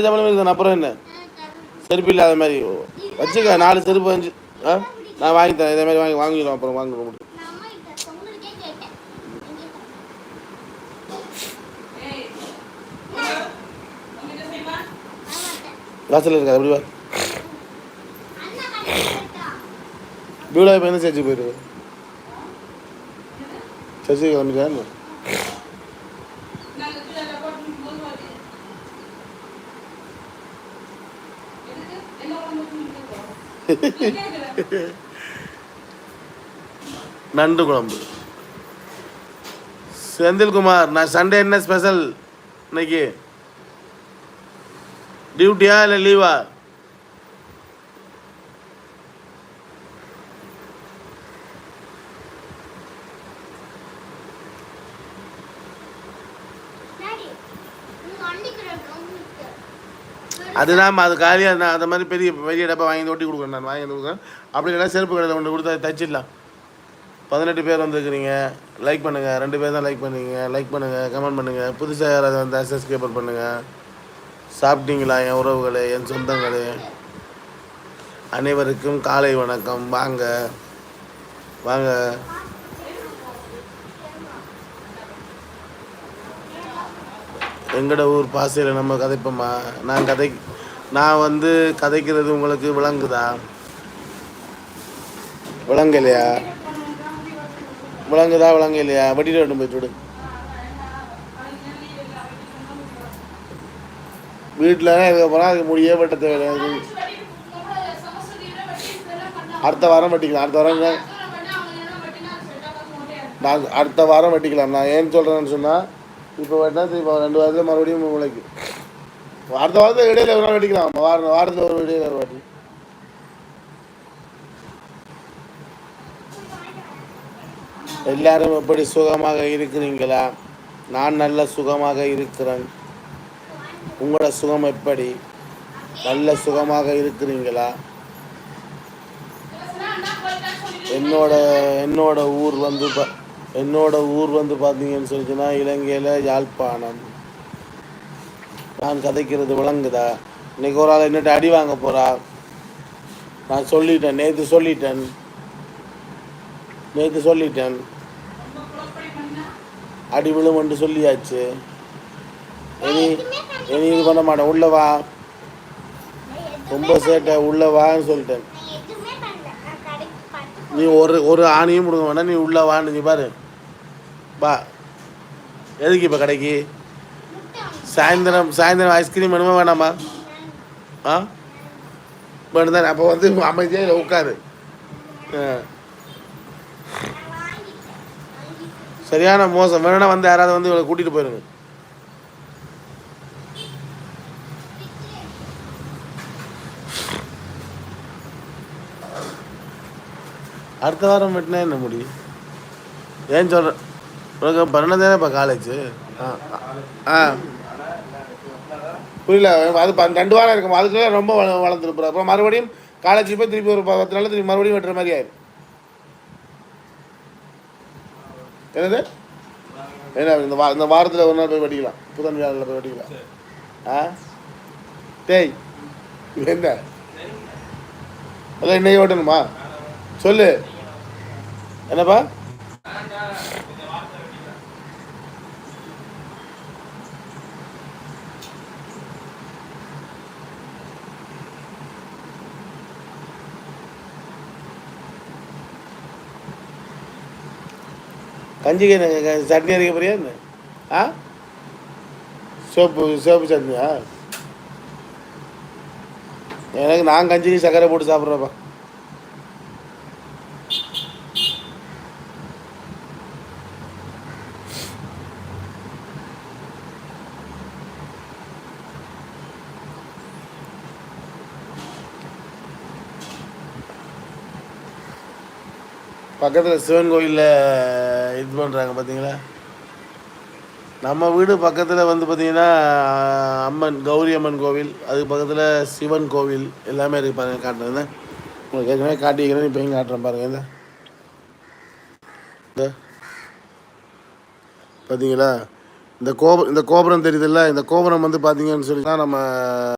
சம்பளம் இருக்குது அப்புறம் என்ன செருப்பு இல்லாத மாதிரி வச்சுக்க 4 செருப்பு 5 நான் வாங்கி தரேன் இதே மாதிரி வாங்கிடுவோம் அப்புறம் வாங்குவோம் வாசல் இருக்கா எப்படி பியூலா இப்போ என்ன சர்ச்சுக்கு போயிடுது சர்ச்சுக்கு கிளம்பிட்டா நண்டு குழம்பு செந்தில்குமார் நான் சண்டே என்ன ஸ்பெஷல் இன்னைக்கு டியூட்டியா இல்லை லீவா அதுதான் அது காலியாக நான் அந்த மாதிரி பெரிய பெரிய டப்பா வாங்கி ஒட்டி கொடுக்குறேன் நான் வாங்கி கொடுக்குறேன் அப்படி இல்லைனா செருப்பு கடையில் கொண்டு கொடுத்தா தச்சிடலாம் 18 பேர் வந்துருக்குறீங்க லைக் பண்ணுங்கள் 2 பேர் தான் லைக் பண்ணுங்கள் கமெண்ட் பண்ணுங்கள் புதுசாக யாராவது வந்து சப்ஸ்கிரைபர் பண்ணுங்கள் சாப்பிட்டீங்களா என் உறவுகளே என் சொந்தங்களே அனைவருக்கும் காலை வணக்கம் வாங்க வாங்க எங்கட ஊர் பாசையில் நம்ம கதைப்போம்மா நான் வந்து கதைக்கிறது உங்களுக்கு விளங்குதா விளங்கலையா விளங்க இல்லையா வட்டியில் ரெண்டு போயிட்டு விடு வீட்டில் இருக்க போனால் அதுக்கு முடியே வெட்ட தேவையில்லை அடுத்த வாரம் வெட்டிக்கலாம் அடுத்த வாரம் வெட்டிக்கலாம் நான் ஏன்னு சொல்கிறேன்னு சொன்னால் இப்போ வெட்டினா இப்போ 2 வாரத்தில் மறுபடியும் முளைக்கு அடுத்த வாரத்தில் இடையில ஒரு நாள் வெட்டிக்கலாம் வாரத்தில் ஒரு இடையில ஒரு வாட்டி எல்லாரும் எப்படி சுகமாக இருக்கிறீங்களா நான் நல்ல சுகமாக இருக்கிறேன் உங்களோட சுகம் எப்படி நல்ல சுகமாக இருக்கிறீங்களா என்னோட ஊர் வந்து பார்த்தீங்கன்னு சொல்லிச்சுன்னா இலங்கையில் யாழ்ப்பாணம் நான் கதைக்கிறது விளங்குதா இன்னைக்கு ஒரு ஆள் என்னட்டு அடி வாங்க போகிறா நான் சொல்லிட்டேன் நேற்று சொல்லிட்டேன் அடி விழுமன்று சொல்லியாச்சு இனி இது பண்ண மாட்டேன் உள்ள வா ரொம்ப சேட்டை உள்ள வான்னு சொல்லிட்டேன் நீ ஒரு ஆணியும் கொடுக்க வேணாம் நீ உள்ள வான்னு நீ பாரு பா எதுக்கு இப்போ கடைக்கு சாயந்தரம் ஐஸ்கிரீம் வேணுமா வேணாமா வேணுதான் அப்போ வந்து அமைதியாக உட்காரு சரியான மோசம் வேணும்னா வந்து யாராவது வந்து இவளை கூட்டிகிட்டு போயிருங்க அடுத்த வாரம் வெட்டினா என்ன முடியும் ஏன்னு சொல்கிறேன் உனக்கு 12 காலேஜ் புரியல அது 2 வாரம் இருக்கும் அதுக்குள்ளே ரொம்ப வளர்ந்துருப்போம் அப்புறம் மறுபடியும் காலேஜ் போய் திருப்பி ஒரு 10 நாள் திருப்பி மறுபடியும் வெட்டுற மாதிரி ஆயிடும் என்னது என்ன இந்த வாரத்தில் ஒரு நாள் போய் வெட்டிக்கலாம் புதன் வியாழனில் போய் வெட்டிக்கலாம் டேய் என்ன அதான் இன்னைக்கு வெட்டணுமா சொல்லு என்னப்பா கஞ்சிக்கு சட்னி அரைக்க போறியா என்ன சோப்பு சட்னியா எனக்கு நான் கஞ்சிக்கு சர்க்கரை போட்டு சாப்பிட்றப்பா பக்கத்தில் சிவன் கோயிலில் இது பண்ணுறாங்க பார்த்தீங்களா நம்ம வீடு பக்கத்தில் வந்து பார்த்திங்கன்னா கௌரி அம்மன் கோவில் அதுக்கு பக்கத்தில் சிவன் கோவில் எல்லாமே இருக்குது பாருங்கள் காட்டுறேன் உங்களுக்கு ஏற்கனவே காட்டிக்கிறேன் இப்போ எங்கே காட்டுறேன் பாருங்கள் இந்த பார்த்தீங்களா இந்த கோபுரம் தெரியுதுல்ல, இந்த கோபுரம் வந்து பார்த்தீங்கன்னு சொல்லி தான் நம்ம